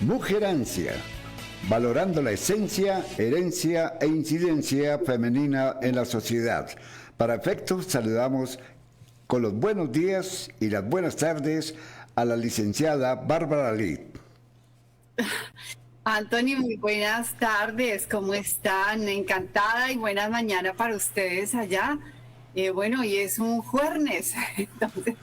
Mujerancia, valorando la esencia, herencia e incidencia femenina en la sociedad. Para efectos, saludamos con los buenos días y las buenas tardes a la licenciada Bárbara Lid. Anthony, muy buenas tardes, ¿cómo están? Encantada y buenas mañanas para ustedes allá. Bueno, y es un jueves, entonces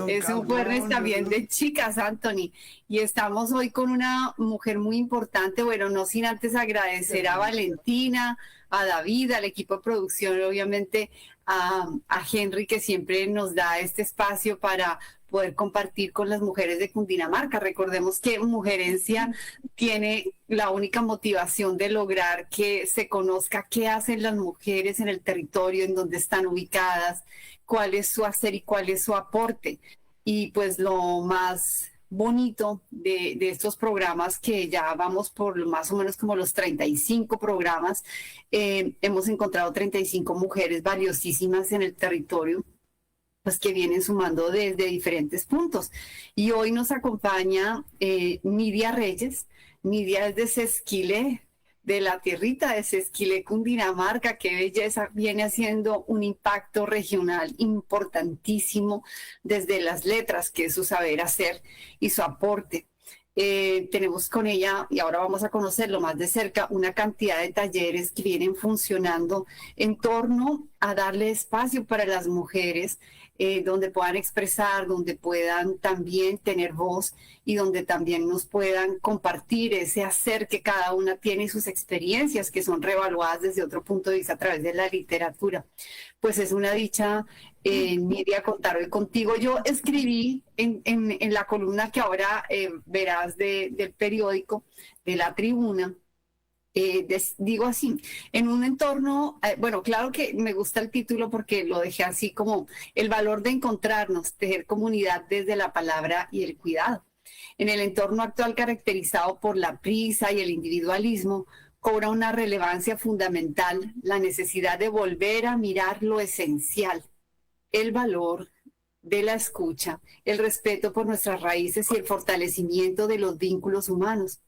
es un jueves también de chicas, Anthony. Y estamos hoy con una mujer muy importante, bueno, no sin antes agradecer a Valentina, a David, al equipo de producción, obviamente a Henry, que siempre nos da este espacio para poder compartir con las mujeres de Cundinamarca. Recordemos que Mujerencia tiene la única motivación de lograr que se conozca qué hacen las mujeres en el territorio, en donde están ubicadas, cuál es su hacer y cuál es su aporte. Y pues lo más bonito de estos programas, que ya vamos por más o menos como los 35 programas, hemos encontrado 35 mujeres valiosísimas en el territorio, pues que vienen sumando desde diferentes puntos. Y hoy nos acompaña Nidia Reyes. Nidia es de Sesquilé, de la tierrita de Sesquilé, Cundinamarca. Qué belleza, viene haciendo un impacto regional importantísimo desde las letras, que es su saber hacer y su aporte. Tenemos con ella, y ahora vamos a conocerlo más de cerca, una cantidad de talleres que vienen funcionando en torno a darle espacio para las mujeres, donde puedan expresar, donde puedan también tener voz y donde también nos puedan compartir ese hacer que cada una tiene y sus experiencias, que son reevaluadas desde otro punto de vista a través de la literatura. Pues es una dicha, Nidia, contar hoy contigo. Yo escribí en la columna que ahora verás del periódico, de La Tribuna. Digo así, en un entorno, bueno, claro que me gusta el título porque lo dejé así como el valor de encontrarnos, tejer comunidad desde la palabra y el cuidado. En el entorno actual caracterizado por la prisa y el individualismo, cobra una relevancia fundamental la necesidad de volver a mirar lo esencial, el valor de la escucha, el respeto por nuestras raíces y el fortalecimiento de los vínculos humanos.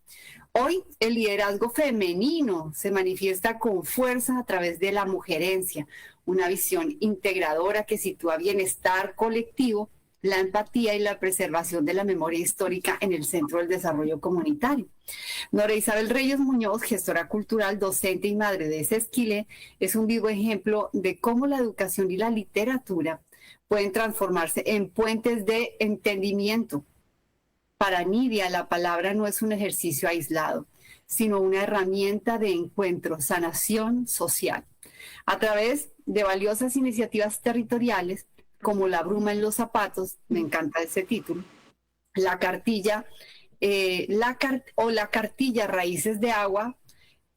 Hoy el liderazgo femenino se manifiesta con fuerza a través de la mujerencia, una visión integradora que sitúa bienestar colectivo, la empatía y la preservación de la memoria histórica en el centro del desarrollo comunitario. Nora Isabel Reyes Muñoz, gestora cultural, docente y madre de Sesquilé, es un vivo ejemplo de cómo la educación y la literatura pueden transformarse en puentes de entendimiento. Para Nidia, la palabra no es un ejercicio aislado, sino una herramienta de encuentro, sanación social. A través de valiosas iniciativas territoriales, como La Bruma en los Zapatos, me encanta ese título, la cartilla, la cartilla Raíces de Agua,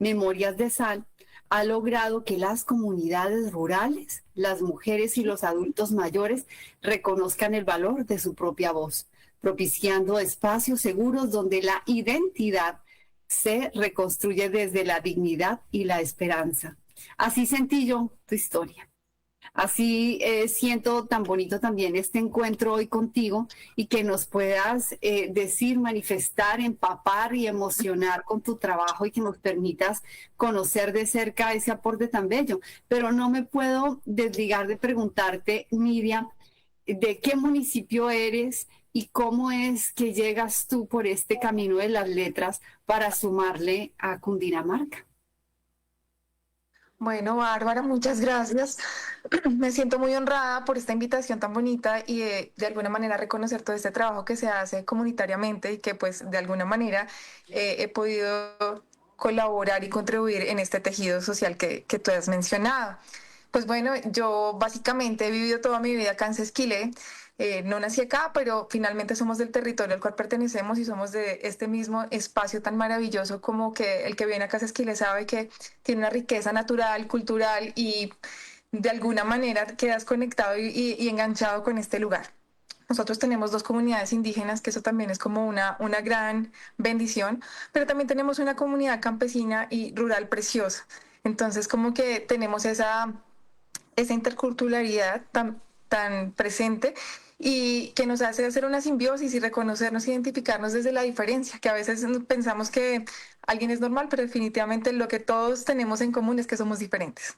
Memorias de Sal, ha logrado que las comunidades rurales, las mujeres y los adultos mayores reconozcan el valor de su propia voz, propiciando espacios seguros donde la identidad se reconstruye desde la dignidad y la esperanza. Así sentí yo tu historia. Así siento tan bonito también este encuentro hoy contigo y que nos puedas decir, manifestar, empapar y emocionar con tu trabajo y que nos permitas conocer de cerca ese aporte tan bello. Pero no me puedo desligar de preguntarte, Nidia, ¿de qué municipio eres y cómo es que llegas tú por este camino de las letras para sumarle a Cundinamarca? Bueno, Bárbara, muchas gracias. Me siento muy honrada por esta invitación tan bonita y de alguna manera reconocer todo este trabajo que se hace comunitariamente y que pues de alguna manera he podido colaborar y contribuir en este tejido social que tú has mencionado. Pues bueno, yo básicamente he vivido toda mi vida acá en Sesquilé. No nací acá, pero finalmente somos del territorio al cual pertenecemos y somos de este mismo espacio tan maravilloso como que el que viene acá a Sesquilé sabe que tiene una riqueza natural, cultural y de alguna manera quedas conectado y enganchado con este lugar. Nosotros tenemos dos comunidades indígenas, que eso también es como una gran bendición, pero también tenemos una comunidad campesina y rural preciosa. Entonces, como que tenemos esa interculturalidad tan presente y que nos hace hacer una simbiosis y reconocernos, identificarnos desde la diferencia, que a veces pensamos que alguien es normal, pero definitivamente lo que todos tenemos en común es que somos diferentes.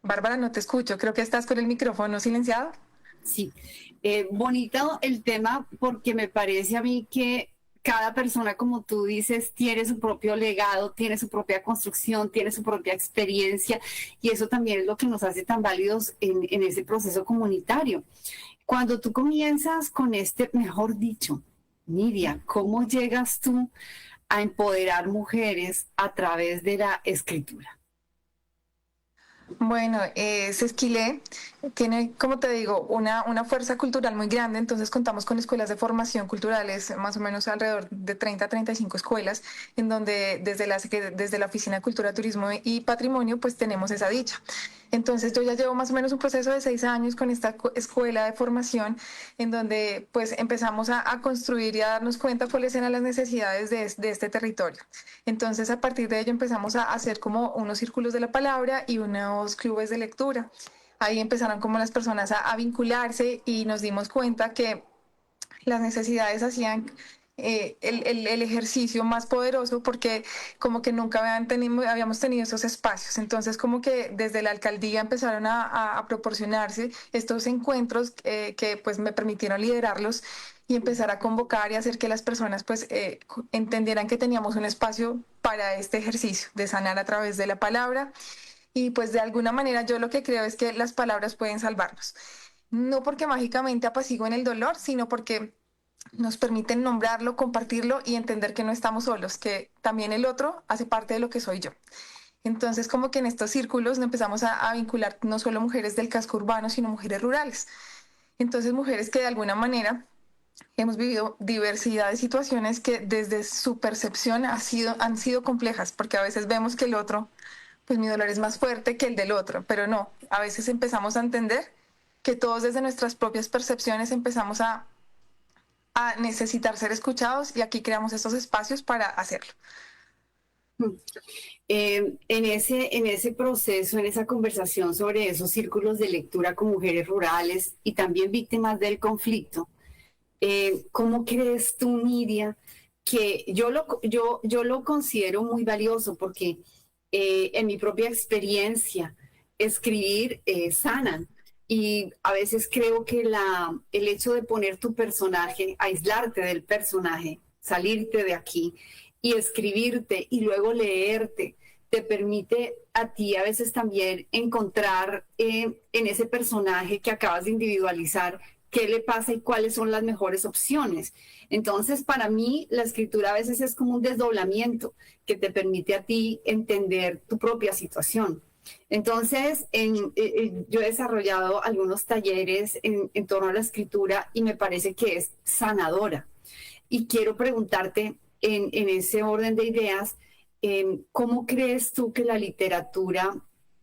Bárbara, no te escucho, creo que estás con el micrófono silenciado. Sí, bonito el tema porque me parece a mí que cada persona, como tú dices, tiene su propio legado, tiene su propia construcción, tiene su propia experiencia y eso también es lo que nos hace tan válidos en ese proceso comunitario. Cuando tú comienzas con este, mejor dicho, Nidia, ¿cómo llegas tú a empoderar mujeres a través de la escritura? Bueno, Sesquilé tiene, como te digo, una fuerza cultural muy grande, entonces contamos con escuelas de formación culturales, más o menos alrededor de 30 a 35 escuelas, en donde desde la Oficina de Cultura, Turismo y Patrimonio, pues tenemos esa dicha. Entonces yo ya llevo más o menos un proceso de 6 años con esta escuela de formación, en donde pues empezamos a construir y a darnos cuenta cuáles eran las necesidades de este territorio. Entonces a partir de ello empezamos a hacer como unos círculos de la palabra y unos clubes de lectura. Ahí empezaron como las personas a vincularse y nos dimos cuenta que las necesidades hacían el ejercicio más poderoso porque como que nunca habíamos tenido esos espacios. Entonces como que desde la alcaldía empezaron a proporcionarse estos encuentros que pues me permitieron liderarlos y empezar a convocar y hacer que las personas pues entendieran que teníamos un espacio para este ejercicio de sanar a través de la palabra y pues de alguna manera yo lo que creo es que las palabras pueden salvarnos. No porque mágicamente apaciguen el dolor, sino porque nos permiten nombrarlo, compartirlo y entender que no estamos solos, que también el otro hace parte de lo que soy yo. Entonces, como que en estos círculos nos empezamos a vincular no solo mujeres del casco urbano, sino mujeres rurales. Entonces, mujeres que de alguna manera hemos vivido diversidad de situaciones que desde su percepción han sido complejas, porque a veces vemos que el otro, pues mi dolor es más fuerte que el del otro, pero no, a veces empezamos a entender que todos desde nuestras propias percepciones empezamos a necesitar ser escuchados y aquí creamos estos espacios para hacerlo. En ese proceso, en esa conversación sobre esos círculos de lectura con mujeres rurales y también víctimas del conflicto, ¿cómo crees tú, Nidia, que yo lo considero muy valioso porque en mi propia experiencia, escribir sana. Y a veces creo que el hecho de poner tu personaje, aislarte del personaje, salirte de aquí y escribirte y luego leerte, te permite a ti a veces también encontrar en ese personaje que acabas de individualizar qué le pasa y cuáles son las mejores opciones. Entonces, para mí, la escritura a veces es como un desdoblamiento que te permite a ti entender tu propia situación. Entonces, yo he desarrollado algunos talleres en torno a la escritura y me parece que es sanadora. Y quiero preguntarte en ese orden de ideas, ¿cómo crees tú que la literatura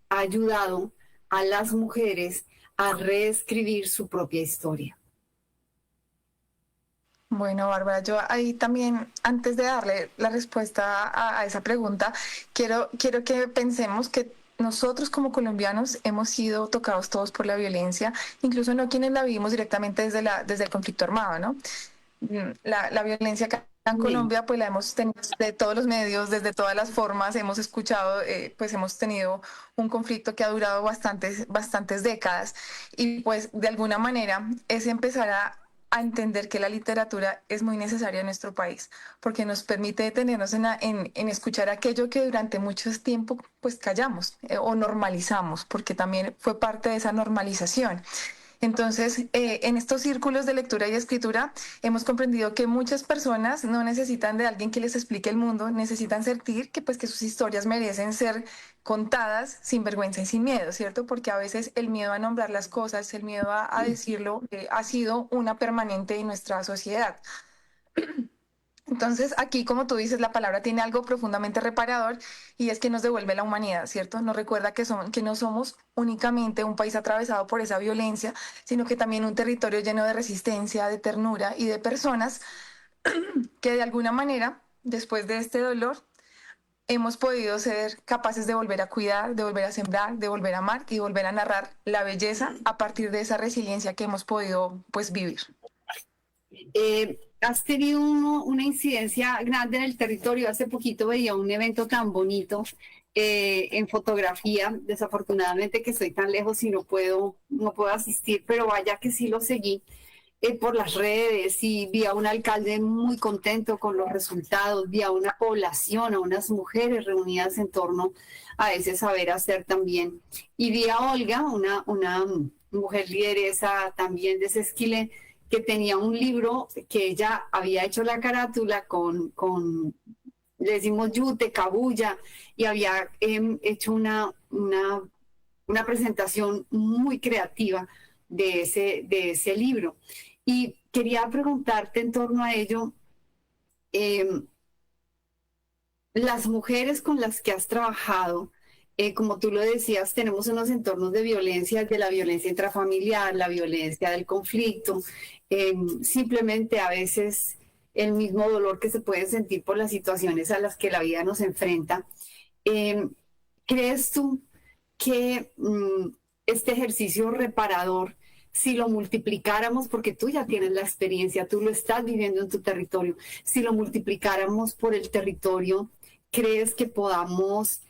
ha ayudado a las mujeres a reescribir su propia historia? Bueno, Bárbara, yo ahí también, antes de darle la respuesta a esa pregunta, quiero que pensemos que nosotros como colombianos hemos sido tocados todos por la violencia, incluso no quienes la vivimos directamente desde el conflicto armado, ¿no? La violencia acá en Colombia, pues la hemos tenido de todos los medios, desde todas las formas, hemos escuchado, pues hemos tenido un conflicto que ha durado bastantes décadas y pues de alguna manera es empezar a entender que la literatura es muy necesaria en nuestro país, porque nos permite detenernos en escuchar aquello que durante mucho tiempo pues callamos o normalizamos, porque también fue parte de esa normalización. Entonces, en estos círculos de lectura y escritura hemos comprendido que muchas personas no necesitan de alguien que les explique el mundo, necesitan sentir que, pues, que sus historias merecen ser contadas sin vergüenza y sin miedo, ¿cierto? Porque a veces el miedo a nombrar las cosas, el miedo a decirlo, ha sido una permanente en nuestra sociedad. Entonces, aquí, como tú dices, la palabra tiene algo profundamente reparador y es que nos devuelve la humanidad, ¿cierto? Nos recuerda que no somos únicamente un país atravesado por esa violencia, sino que también un territorio lleno de resistencia, de ternura y de personas que de alguna manera, después de este dolor, hemos podido ser capaces de volver a cuidar, de volver a sembrar, de volver a amar y volver a narrar la belleza a partir de esa resiliencia que hemos podido pues vivir. Has tenido una incidencia grande en el territorio. Hace poquito veía un evento tan bonito en fotografía. Desafortunadamente que estoy tan lejos y no puedo asistir, pero vaya que sí lo seguí por las redes y vi a un alcalde muy contento con los resultados, vi a una población, a unas mujeres reunidas en torno a ese saber hacer también. Y vi a Olga, una mujer lideresa también de Sesquilé, que tenía un libro que ella había hecho la carátula con le decimos yute, cabulla, y había hecho una presentación muy creativa de ese libro. Y quería preguntarte en torno a ello, las mujeres con las que has trabajado, como tú lo decías, tenemos unos entornos de violencia, de la violencia intrafamiliar, la violencia del conflicto, simplemente a veces el mismo dolor que se puede sentir por las situaciones a las que la vida nos enfrenta. ¿Crees tú que este ejercicio reparador, si lo multiplicáramos, porque tú ya tienes la experiencia, tú lo estás viviendo en tu territorio, si lo multiplicáramos por el territorio, crees que podamos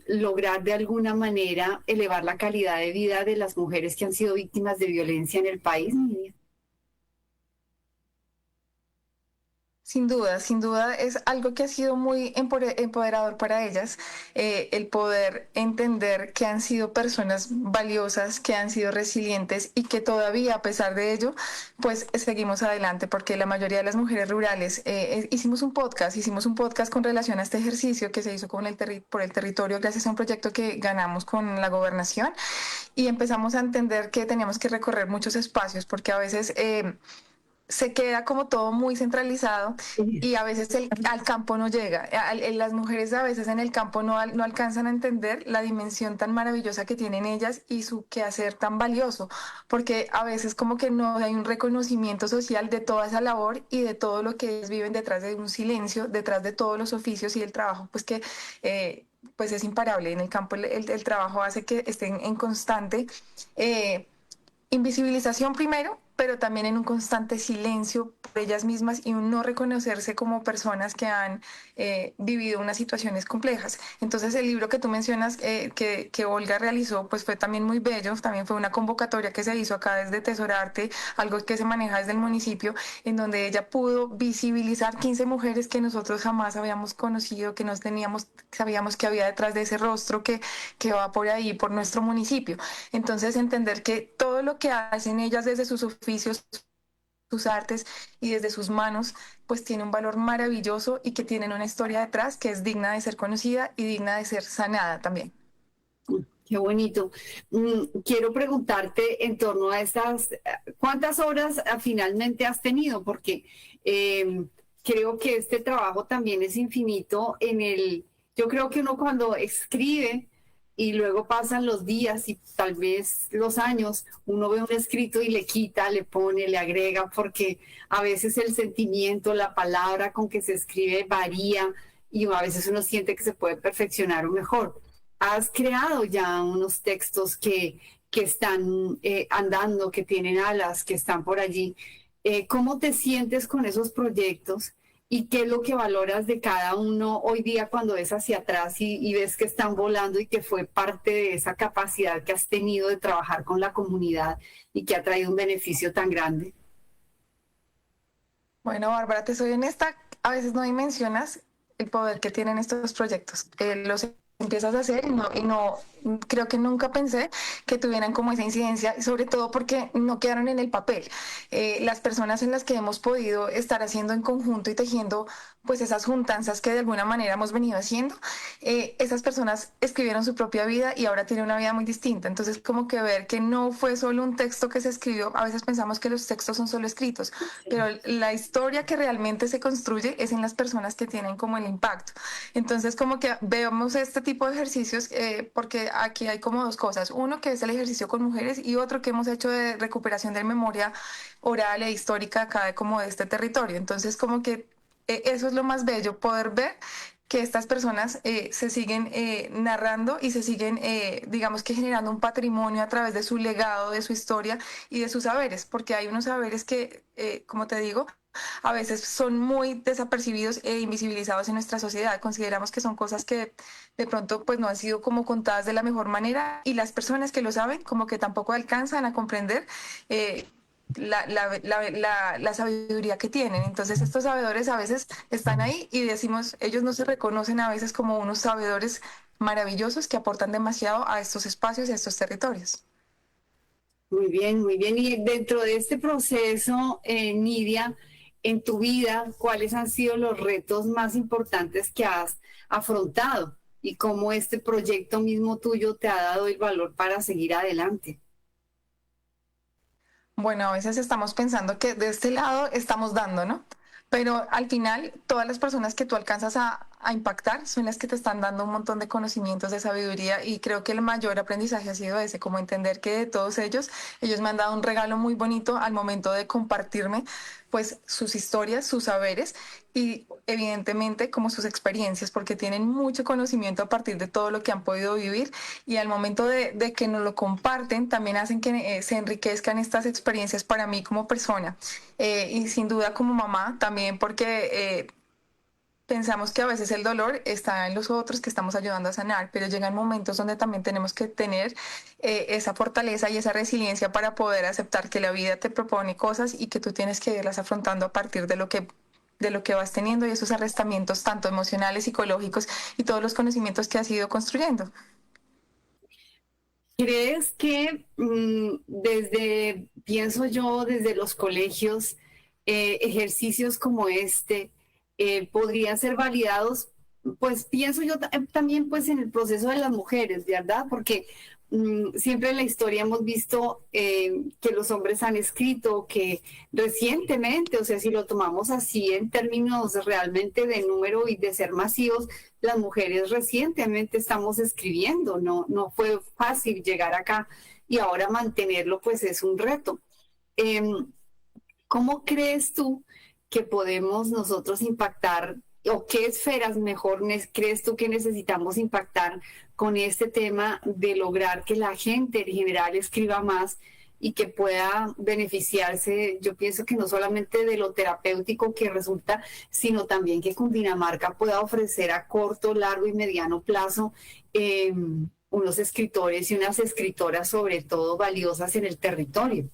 lograr de alguna manera elevar la calidad de vida de las mujeres que han sido víctimas de violencia en el país? Sin duda es algo que ha sido muy empoderador para ellas, el poder entender que han sido personas valiosas, que han sido resilientes y que todavía a pesar de ello, pues seguimos adelante, porque la mayoría de las mujeres rurales, hicimos un podcast con relación a este ejercicio que se hizo por el territorio gracias a un proyecto que ganamos con la gobernación y empezamos a entender que teníamos que recorrer muchos espacios porque a veces se queda como todo muy centralizado y a veces al campo no llega. Las mujeres a veces en el campo no alcanzan a entender la dimensión tan maravillosa que tienen ellas y su quehacer tan valioso, porque a veces como que no hay un reconocimiento social de toda esa labor y de todo lo que ellas viven detrás de un silencio, detrás de todos los oficios y el trabajo, pues que pues es imparable. En el campo el trabajo hace que estén en constante invisibilización primero, pero también en un constante silencio por ellas mismas y un no reconocerse como personas que han vivido unas situaciones complejas. Entonces el libro que tú mencionas que Olga realizó pues fue también muy bello, también fue una convocatoria que se hizo acá desde Tesorarte, algo que se maneja desde el municipio, en donde ella pudo visibilizar 15 mujeres que nosotros jamás habíamos conocido, que nos sabíamos que había detrás de ese rostro que va por ahí, por nuestro municipio. Entonces entender que todo lo que hacen ellas desde sus oficios, sus artes y desde sus manos, pues tiene un valor maravilloso y que tienen una historia detrás que es digna de ser conocida y digna de ser sanada también. Qué bonito. Quiero preguntarte en torno a estas, ¿cuántas obras finalmente has tenido? Porque creo que este trabajo también es infinito yo creo que uno cuando escribe y luego pasan los días y tal vez los años, uno ve un escrito y le quita, le pone, le agrega, porque a veces el sentimiento, la palabra con que se escribe varía y a veces uno siente que se puede perfeccionar o mejor. Has creado ya unos textos que están andando, que tienen alas, que están por allí. ¿Cómo te sientes con esos proyectos? ¿Y qué es lo que valoras de cada uno hoy día cuando ves hacia atrás y ves que están volando y que fue parte de esa capacidad que has tenido de trabajar con la comunidad y que ha traído un beneficio tan grande? Bueno, Bárbara, te soy honesta, a veces no dimensionas el poder que tienen estos proyectos. Los empiezas a hacer y no creo que nunca pensé que tuvieran como esa incidencia, sobre todo porque no quedaron en el papel. Las personas en las que hemos podido estar haciendo en conjunto y tejiendo pues esas juntanzas que de alguna manera hemos venido haciendo, esas personas escribieron su propia vida y ahora tienen una vida muy distinta. Entonces como que ver que no fue solo un texto que se escribió, a veces pensamos que los textos son solo escritos, pero la historia que realmente se construye es en las personas que tienen como el impacto. Entonces como que vemos este tipo de ejercicios porque aquí hay como dos cosas. Uno que es el ejercicio con mujeres y otro que hemos hecho de recuperación de memoria oral e histórica acá como de este territorio. Entonces como que eso es lo más bello, poder ver que estas personas se siguen narrando y se siguen, digamos que generando un patrimonio a través de su legado, de su historia y de sus saberes, porque hay unos saberes que, como te digo, a veces son muy desapercibidos e invisibilizados en nuestra sociedad. Consideramos que son cosas que de pronto pues no han sido como contadas de la mejor manera y las personas que lo saben como que tampoco alcanzan a comprender la sabiduría que tienen. Entonces estos sabedores a veces están ahí y decimos, ellos no se reconocen a veces como unos sabedores maravillosos que aportan demasiado a estos espacios y a estos territorios. Muy bien, muy bien. Y dentro de este proceso, Nidia, en tu vida, ¿cuáles han sido los retos más importantes que has afrontado? Y cómo este proyecto mismo tuyo te ha dado el valor para seguir adelante. Bueno, a veces estamos pensando que de este lado estamos dando, ¿no? Pero al final, todas las personas que tú alcanzas a impactar son las que te están dando un montón de conocimientos, de sabiduría, y creo que el mayor aprendizaje ha sido ese, como entender que de todos ellos me han dado un regalo muy bonito al momento de compartirme pues sus historias, sus saberes y evidentemente como sus experiencias, porque tienen mucho conocimiento a partir de todo lo que han podido vivir y al momento de que nos lo comparten también hacen que se enriquezcan estas experiencias para mí como persona y sin duda como mamá también porque pensamos que a veces el dolor está en los otros que estamos ayudando a sanar, pero llegan momentos donde también tenemos que tener esa fortaleza y esa resiliencia para poder aceptar que la vida te propone cosas y que tú tienes que irlas afrontando a partir de lo que vas teniendo y esos arrestamientos tanto emocionales, psicológicos y todos los conocimientos que has ido construyendo. ¿Crees que desde, pienso yo, desde los colegios, ejercicios como este podrían ser validados? Pues pienso yo también pues en el proceso de las mujeres, ¿verdad? Porque siempre en la historia hemos visto que los hombres han escrito, que recientemente, o sea, si lo tomamos así en términos realmente de número y de ser masivos, las mujeres recientemente estamos escribiendo, no fue fácil llegar acá y ahora mantenerlo pues es un reto. Em, ¿Cómo crees tú que podemos nosotros impactar o qué esferas mejor crees tú que necesitamos impactar con este tema de lograr que la gente en general escriba más y que pueda beneficiarse? Yo pienso que no solamente de lo terapéutico que resulta, sino también que Cundinamarca pueda ofrecer a corto, largo y mediano plazo unos escritores y unas escritoras sobre todo valiosas en el territorio.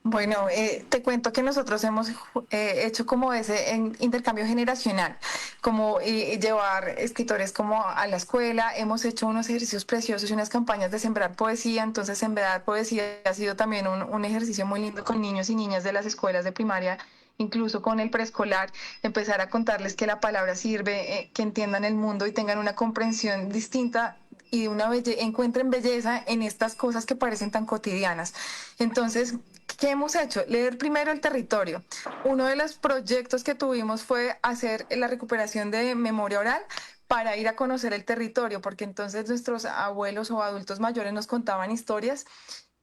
Bueno, te cuento que nosotros hemos hecho como ese intercambio generacional, como llevar escritores como a la escuela, hemos hecho unos ejercicios preciosos y unas campañas de sembrar poesía, entonces sembrar poesía ha sido también un ejercicio muy lindo con niños y niñas de las escuelas de primaria, incluso con el preescolar, empezar a contarles que la palabra sirve, que entiendan el mundo y tengan una comprensión distinta y encuentren belleza en estas cosas que parecen tan cotidianas. Entonces, ¿qué hemos hecho? Leer primero el territorio. Uno de los proyectos que tuvimos fue hacer la recuperación de memoria oral para ir a conocer el territorio, porque entonces nuestros abuelos o adultos mayores nos contaban historias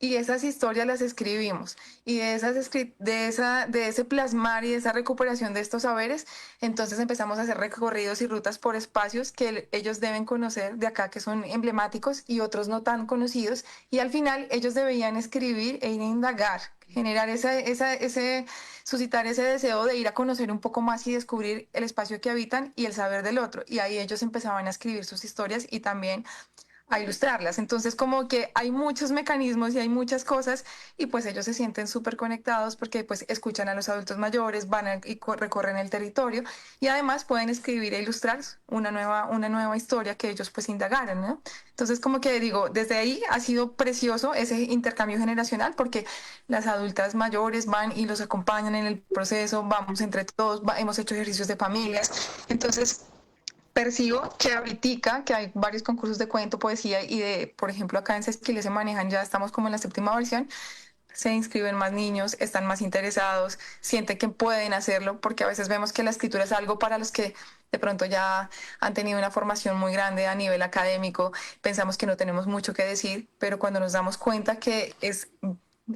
y esas historias las escribimos y de ese plasmar y de esa recuperación de estos saberes, entonces empezamos a hacer recorridos y rutas por espacios que ellos deben conocer de acá, que son emblemáticos y otros no tan conocidos, y al final ellos debían escribir e ir a indagar, generar suscitar ese deseo de ir a conocer un poco más y descubrir el espacio que habitan y el saber del otro, y ahí ellos empezaban a escribir sus historias y también a ilustrarlas. Entonces, como que hay muchos mecanismos y hay muchas cosas y pues ellos se sienten súper conectados porque pues escuchan a los adultos mayores, recorren el territorio y además pueden escribir e ilustrar una nueva historia que ellos pues indagaron, ¿no? Entonces, como que digo, desde ahí ha sido precioso ese intercambio generacional porque las adultas mayores van y los acompañan en el proceso, vamos entre todos, hemos hecho ejercicios de familias. Entonces, percibo que ahorita, que hay varios concursos de cuento, poesía y de, por ejemplo, acá en Sesquile se manejan, ya estamos como en la séptima versión, se inscriben más niños, están más interesados, sienten que pueden hacerlo, porque a veces vemos que la escritura es algo para los que de pronto ya han tenido una formación muy grande a nivel académico, pensamos que no tenemos mucho que decir, pero cuando nos damos cuenta que es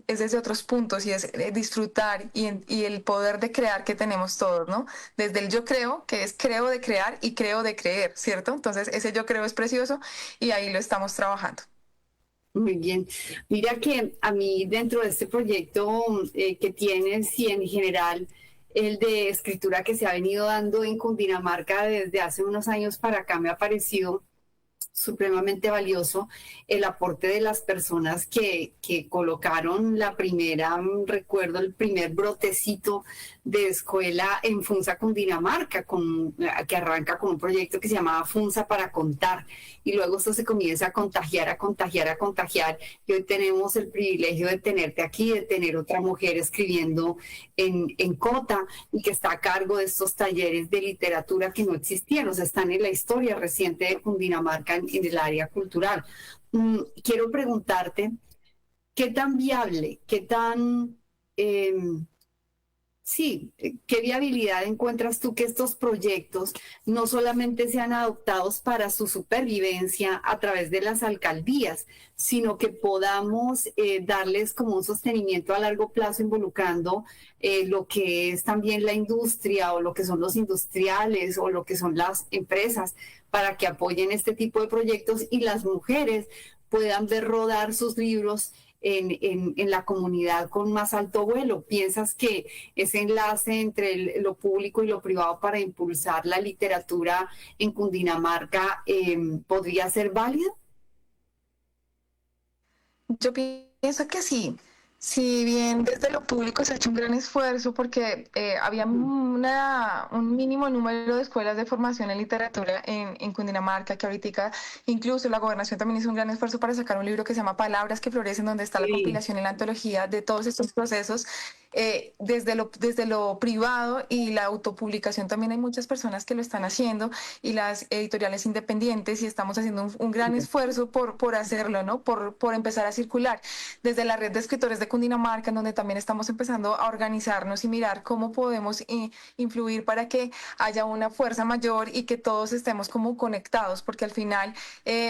es desde otros puntos y es disfrutar y el poder de crear que tenemos todos, ¿no? Desde el yo creo, que es creo de crear y creo de creer, ¿cierto? Entonces ese yo creo es precioso y ahí lo estamos trabajando. Muy bien. Mira que a mí dentro de este proyecto que tienes y en general el de escritura que se ha venido dando en Cundinamarca desde hace unos años para acá me ha parecido supremamente valioso el aporte de las personas que colocaron la primera, recuerdo el primer brotecito de escuela en Funza, Cundinamarca, que arranca con un proyecto que se llamaba Funza para contar, y luego esto se comienza a contagiar, a contagiar, a contagiar, y hoy tenemos el privilegio de tenerte aquí, de tener otra mujer escribiendo en Cota, y que está a cargo de estos talleres de literatura que no existían, o sea, están en la historia reciente de Cundinamarca en el área cultural. Quiero preguntarte, ¿qué tan viable, qué tan... sí, ¿qué viabilidad encuentras tú que estos proyectos no solamente sean adoptados para su supervivencia a través de las alcaldías, sino que podamos darles como un sostenimiento a largo plazo involucrando lo que es también la industria o lo que son los industriales o lo que son las empresas para que apoyen este tipo de proyectos y las mujeres puedan ver rodar sus libros en la comunidad con más alto vuelo? ¿Piensas que ese enlace entre lo público y lo privado para impulsar la literatura en Cundinamarca podría ser válido? Yo pienso que sí. Si bien desde lo público se ha hecho un gran esfuerzo porque había un mínimo número de escuelas de formación en literatura en Cundinamarca, que ahorita incluso la gobernación también hizo un gran esfuerzo para sacar un libro que se llama Palabras que florecen, donde está la compilación y la antología de todos estos procesos. Desde lo privado y la autopublicación también hay muchas personas que lo están haciendo y las editoriales independientes y estamos haciendo un gran esfuerzo por hacerlo, ¿no? Por empezar a circular. Desde la red de escritores de Cundinamarca, en donde también estamos empezando a organizarnos y mirar cómo podemos influir para que haya una fuerza mayor y que todos estemos como conectados, porque al final,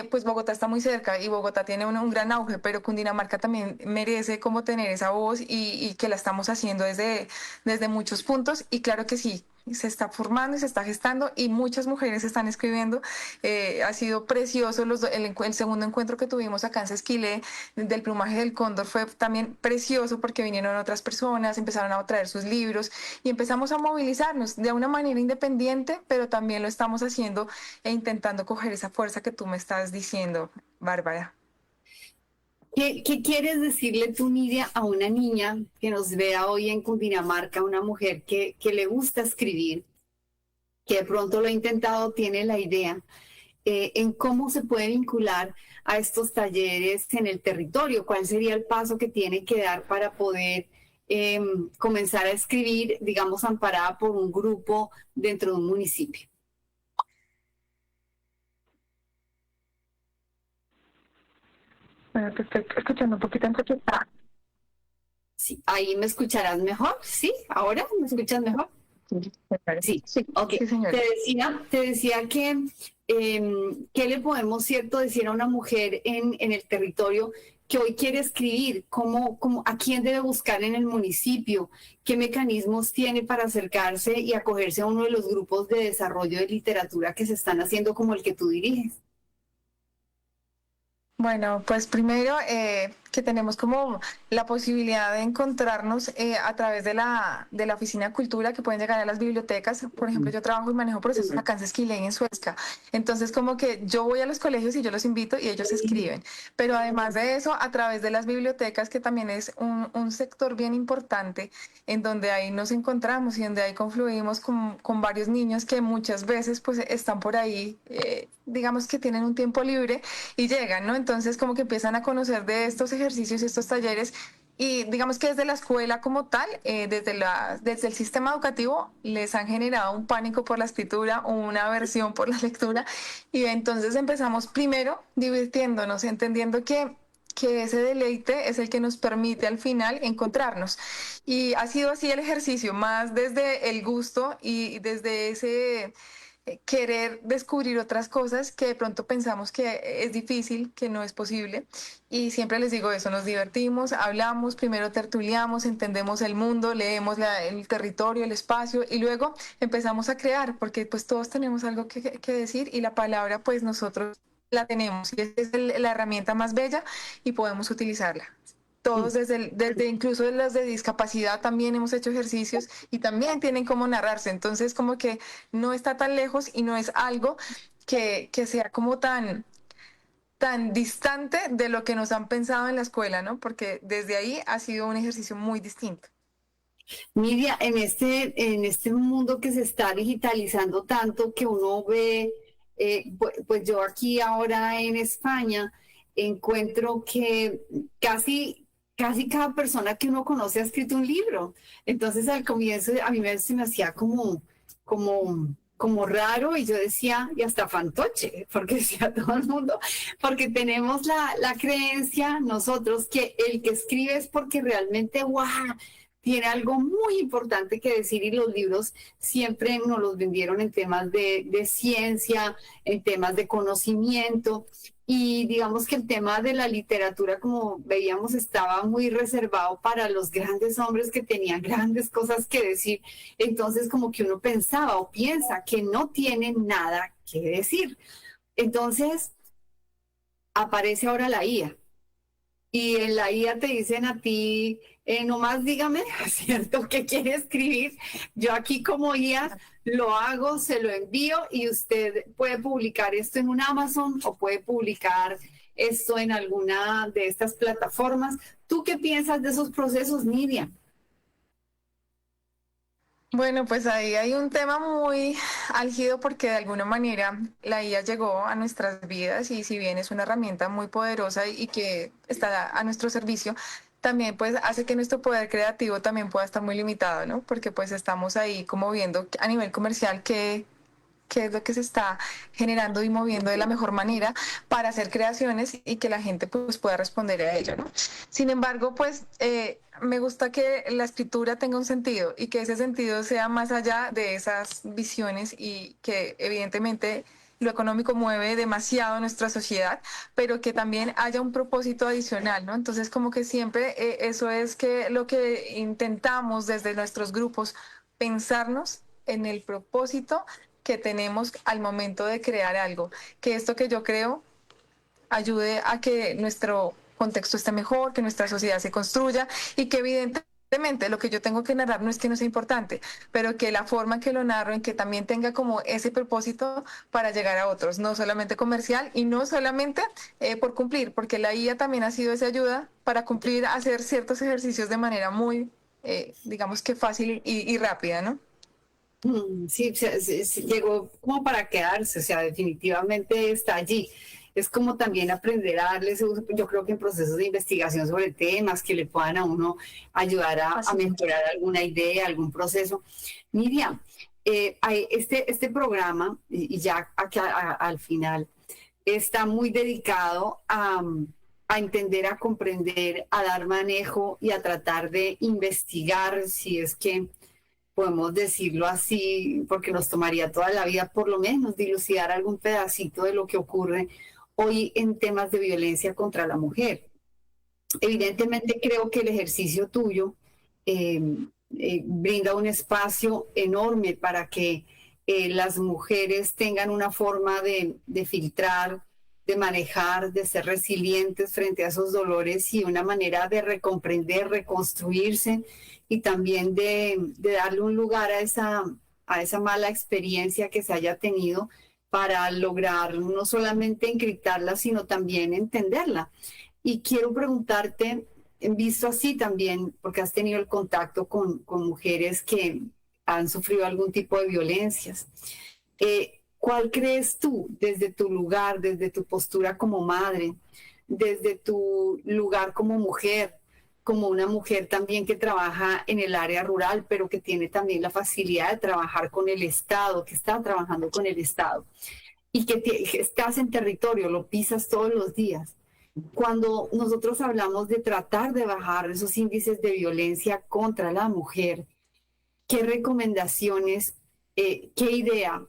pues Bogotá está muy cerca y Bogotá tiene un gran auge, pero Cundinamarca también merece como tener esa voz y que la estamos haciendo desde muchos puntos y claro que sí, se está formando y se está gestando y muchas mujeres están escribiendo. Ha sido precioso el segundo encuentro que tuvimos acá en Sesquilé del plumaje del cóndor fue también precioso porque vinieron otras personas, empezaron a traer sus libros y empezamos a movilizarnos de una manera independiente, pero también lo estamos haciendo e intentando coger esa fuerza que tú me estás diciendo, Bárbara. ¿Qué quieres decirle tú, Nidia, a una niña que nos vea hoy en Cundinamarca, una mujer que le gusta escribir, que de pronto lo ha intentado, tiene la idea, en cómo se puede vincular a estos talleres en el territorio? ¿Cuál sería el paso que tiene que dar para poder comenzar a escribir, digamos, amparada por un grupo dentro de un municipio? Bueno, te estoy escuchando un poquito entrecortada. Sí, ahí me escucharás mejor, ¿sí? ¿Ahora me escuchas mejor? Sí, Sí, ok. sí, señora. Te decía que ¿qué le podemos, cierto, decir a una mujer en el territorio que hoy quiere escribir? ¿A quién debe buscar en el municipio? ¿Qué mecanismos tiene para acercarse y acogerse a uno de los grupos de desarrollo de literatura que se están haciendo como el que tú diriges? Bueno, pues primero que tenemos como la posibilidad de encontrarnos a través de la Oficina de Cultura, que pueden llegar a las bibliotecas. Por ejemplo, yo trabajo y manejo procesos acá en Sesquilé y en Suezca. Entonces, como que yo voy a los colegios y yo los invito y ellos escriben. Pero además de eso, a través de las bibliotecas, que también es un sector bien importante, en donde ahí nos encontramos y donde ahí confluimos con varios niños que muchas veces pues están por ahí, digamos que tienen un tiempo libre y llegan, ¿no? Entonces como que empiezan a conocer de estos ejercicios y estos talleres y digamos que desde la escuela como tal, desde el sistema educativo les han generado un pánico por la escritura o una aversión por la lectura y entonces empezamos primero divirtiéndonos, entendiendo que ese deleite es el que nos permite al final encontrarnos. Y ha sido así el ejercicio, más desde el gusto y desde querer descubrir otras cosas que de pronto pensamos que es difícil, que no es posible. Y siempre les digo eso, nos divertimos, hablamos, primero tertuliamos, entendemos el mundo, leemos el territorio, el espacio y luego empezamos a crear, porque pues todos tenemos algo que decir y la palabra pues nosotros la tenemos y es la herramienta más bella y podemos utilizarla. Todos desde incluso los de discapacidad también hemos hecho ejercicios y también tienen cómo narrarse. Entonces como que no está tan lejos y no es algo que sea como tan distante de lo que nos han pensado en la escuela, ¿no? Porque desde ahí ha sido un ejercicio muy distinto. Nidia, en este mundo que se está digitalizando tanto, que uno ve, pues yo aquí ahora en España encuentro que casi cada persona que uno conoce ha escrito un libro. Entonces al comienzo a mí se me hacía como raro y yo decía, y hasta fantoche, porque decía todo el mundo, porque tenemos la creencia nosotros que el que escribe es porque realmente, wow, tiene algo muy importante que decir y los libros siempre nos los vendieron en temas de ciencia, en temas de conocimiento y digamos que el tema de la literatura, como veíamos, estaba muy reservado para los grandes hombres que tenían grandes cosas que decir. Entonces como que uno pensaba o piensa que no tienen nada que decir. Entonces aparece ahora la IA. Y en la IA te dicen a ti, nomás dígame, ¿cierto? ¿Qué quiere escribir? Yo aquí como IA lo hago, se lo envío y usted puede publicar esto en un Amazon o puede publicar esto en alguna de estas plataformas. ¿Tú qué piensas de esos procesos, Nidia? Bueno, pues ahí hay un tema muy álgido porque de alguna manera la IA llegó a nuestras vidas y si bien es una herramienta muy poderosa y que está a nuestro servicio, también pues hace que nuestro poder creativo también pueda estar muy limitado, ¿no? Porque pues estamos ahí como viendo a nivel comercial qué es lo que se está generando y moviendo de la mejor manera para hacer creaciones y que la gente pues pueda responder a ello, ¿no? Sin embargo, pues me gusta que la escritura tenga un sentido y que ese sentido sea más allá de esas visiones y que evidentemente lo económico mueve demasiado nuestra sociedad, pero que también haya un propósito adicional, ¿no? Entonces, como que siempre eso es que lo que intentamos desde nuestros grupos, pensarnos en el propósito que tenemos al momento de crear algo, que esto que yo creo ayude a que nuestro contexto esté mejor, que nuestra sociedad se construya y que evidentemente lo que yo tengo que narrar no es que no sea importante, pero que la forma en que lo narro, en que también tenga como ese propósito para llegar a otros, no solamente comercial y no solamente por cumplir, porque la IA también ha sido esa ayuda para cumplir, hacer ciertos ejercicios de manera muy, digamos que fácil y rápida, ¿no? Sí, llegó como para quedarse, o sea, definitivamente está allí. Es como también aprender a darles uso, yo creo que en procesos de investigación sobre temas que le puedan a uno ayudar a mejorar alguna idea, algún proceso. Miriam, este programa, y ya aquí al final, está muy dedicado a entender, a comprender, a dar manejo y a tratar de investigar si es que podemos decirlo así, porque nos tomaría toda la vida por lo menos dilucidar algún pedacito de lo que ocurre hoy en temas de violencia contra la mujer. Evidentemente creo que el ejercicio tuyo brinda un espacio enorme para que las mujeres tengan una forma de filtrar, de manejar, de ser resilientes frente a esos dolores y una manera de recomprender, reconstruirse y también de darle un lugar a esa mala experiencia que se haya tenido para lograr no solamente encriptarla, sino también entenderla. Y quiero preguntarte, visto así también, porque has tenido el contacto con mujeres que han sufrido algún tipo de violencias, ¿cuál crees tú desde tu lugar, desde tu postura como madre, desde tu lugar como mujer, como una mujer también que trabaja en el área rural, pero que tiene también la facilidad de trabajar con el Estado, que está trabajando con el Estado y que estás en territorio, lo pisas todos los días? Cuando nosotros hablamos de tratar de bajar esos índices de violencia contra la mujer, ¿qué recomendaciones, qué idea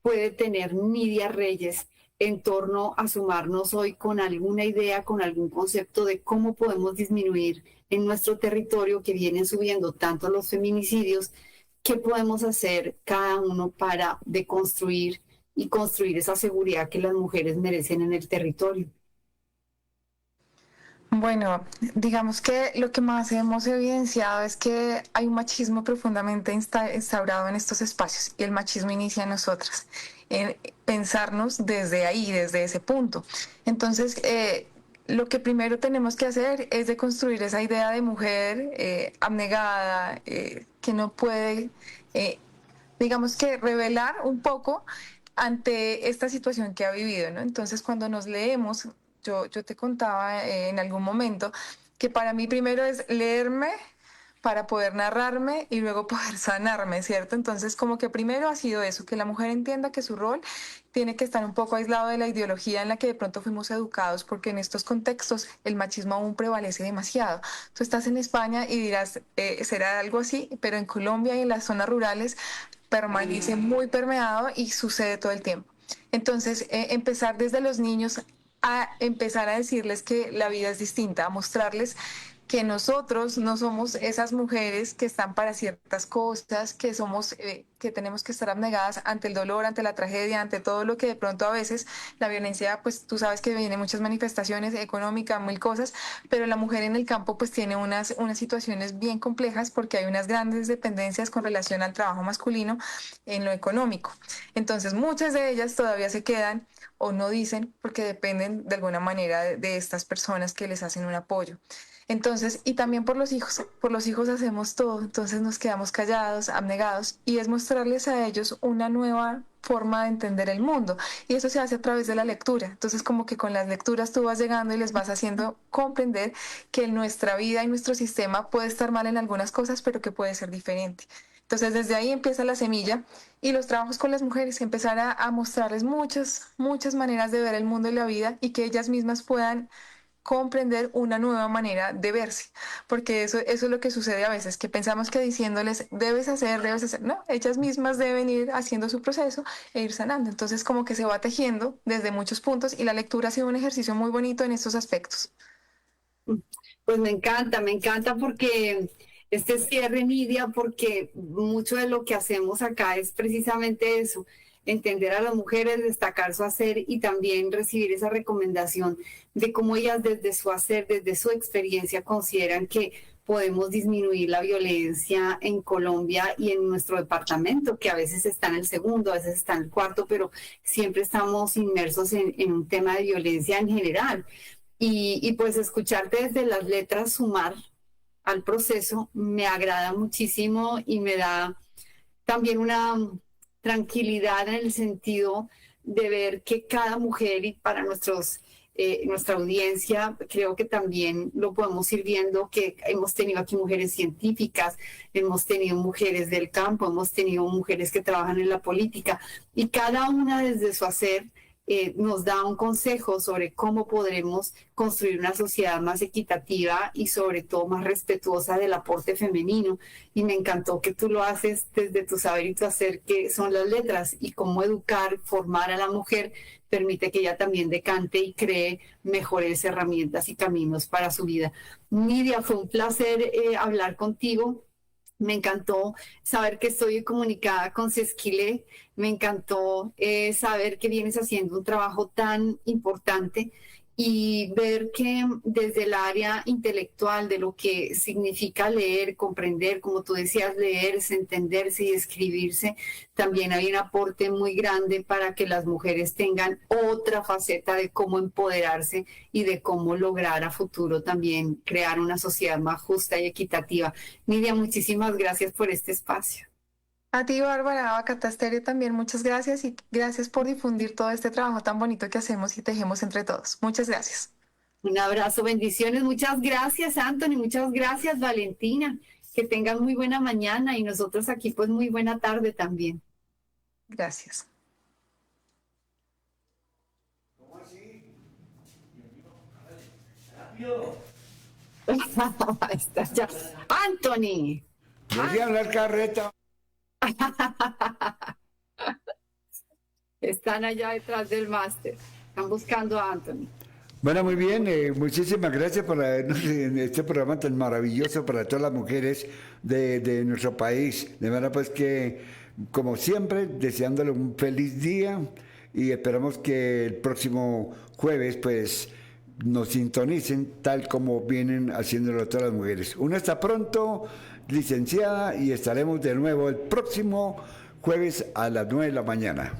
puede tener Nidia Reyes en torno a sumarnos hoy con alguna idea, con algún concepto de cómo podemos disminuir en nuestro territorio que vienen subiendo tanto los feminicidios? ¿Qué podemos hacer cada uno para deconstruir y construir esa seguridad que las mujeres merecen en el territorio? Bueno, digamos que lo que más hemos evidenciado es que hay un machismo profundamente instaurado en estos espacios y el machismo inicia en nosotras, en pensarnos desde ahí, desde ese punto. Entonces, lo que primero tenemos que hacer es deconstruir esa idea de mujer abnegada, que no puede, digamos que revelar un poco ante esta situación que ha vivido, ¿no? Entonces, cuando nos leemos, yo te contaba en algún momento que para mí primero es leerme para poder narrarme y luego poder sanarme, ¿cierto? Entonces, como que primero ha sido eso, que la mujer entienda que su rol tiene que estar un poco aislado de la ideología en la que de pronto fuimos educados, porque en estos contextos el machismo aún prevalece demasiado. Tú estás en España y dirás, será algo así, pero en Colombia y en las zonas rurales permanece muy permeado y sucede todo el tiempo. Entonces, empezar desde los niños a empezar a decirles que la vida es distinta, a mostrarles que nosotros no somos esas mujeres que están para ciertas cosas, que somos, que tenemos que estar abnegadas ante el dolor, ante la tragedia, ante todo lo que de pronto a veces la violencia, pues tú sabes que viene muchas manifestaciones económicas, mil cosas, pero la mujer en el campo pues tiene unas situaciones bien complejas porque hay unas grandes dependencias con relación al trabajo masculino en lo económico. Entonces muchas de ellas todavía se quedan o no dicen porque dependen de alguna manera de estas personas que les hacen un apoyo. Entonces, y también por los hijos hacemos todo, entonces nos quedamos callados, abnegados, y es mostrarles a ellos una nueva forma de entender el mundo, y eso se hace a través de la lectura. Entonces, como que con las lecturas tú vas llegando y les vas haciendo comprender que nuestra vida y nuestro sistema puede estar mal en algunas cosas, pero que puede ser diferente. Entonces, desde ahí empieza la semilla y los trabajos con las mujeres, empezar a mostrarles muchas maneras de ver el mundo y la vida y que ellas mismas puedan comprender una nueva manera de verse, porque eso es lo que sucede a veces, que pensamos que diciéndoles debes hacer, no, ellas mismas deben ir haciendo su proceso e ir sanando. Entonces como que se va tejiendo desde muchos puntos y la lectura ha sido un ejercicio muy bonito en estos aspectos. Pues me encanta porque este cierre, Nidia, porque mucho de lo que hacemos acá es precisamente eso, entender a las mujeres, destacar su hacer y también recibir esa recomendación de cómo ellas desde su hacer, desde su experiencia, consideran que podemos disminuir la violencia en Colombia y en nuestro departamento, que a veces está en el segundo, a veces está en el cuarto, pero siempre estamos inmersos en un tema de violencia en general. Y pues escucharte desde las letras sumar al proceso me agrada muchísimo y me da también una tranquilidad en el sentido de ver que cada mujer y para nuestra audiencia, creo que también lo podemos ir viendo, que hemos tenido aquí mujeres científicas, hemos tenido mujeres del campo, hemos tenido mujeres que trabajan en la política y cada una desde su hacer nos da un consejo sobre cómo podremos construir una sociedad más equitativa y sobre todo más respetuosa del aporte femenino. Y me encantó que tú lo haces desde tu saber y tu hacer, que son las letras, y cómo educar, formar a la mujer permite que ella también decante y cree mejores herramientas y caminos para su vida. Nidia, fue un placer hablar contigo. Me encantó saber que estoy comunicada con Sesquile. Me encantó saber que vienes haciendo un trabajo tan importante y ver que desde el área intelectual de lo que significa leer, comprender, como tú decías, leerse, entenderse y escribirse, también hay un aporte muy grande para que las mujeres tengan otra faceta de cómo empoderarse y de cómo lograr a futuro también crear una sociedad más justa y equitativa. Nidia, muchísimas gracias por este espacio. A ti, Bárbara, a Catasterio también muchas gracias y gracias por difundir todo este trabajo tan bonito que hacemos y tejemos entre todos. Muchas gracias. Un abrazo, bendiciones. Muchas gracias, Anthony. Muchas gracias, Valentina. Que tengan muy buena mañana y nosotros aquí pues muy buena tarde también. Gracias. Está ya. Anthony. Voy a hablar carreta. Están allá detrás del máster. Están buscando a Anthony. Bueno, muy bien, muchísimas gracias por en este programa tan maravilloso para todas las mujeres de nuestro país. De verdad, pues que, como siempre, deseándole un feliz día y esperamos que el próximo jueves, pues, nos sintonicen tal como vienen haciéndolo todas las mujeres. Una hasta pronto, licenciada, y estaremos de nuevo el próximo jueves a las 9 de la mañana.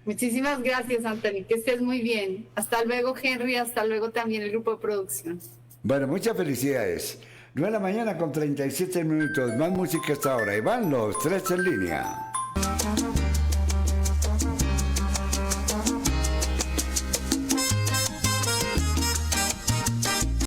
Muchísimas gracias, Anthony, que estés muy bien. Hasta luego, Henry, hasta luego también el grupo de producción. Bueno, muchas felicidades. 9 de la mañana con 37 minutos, más música hasta ahora. Y van los tres en línea.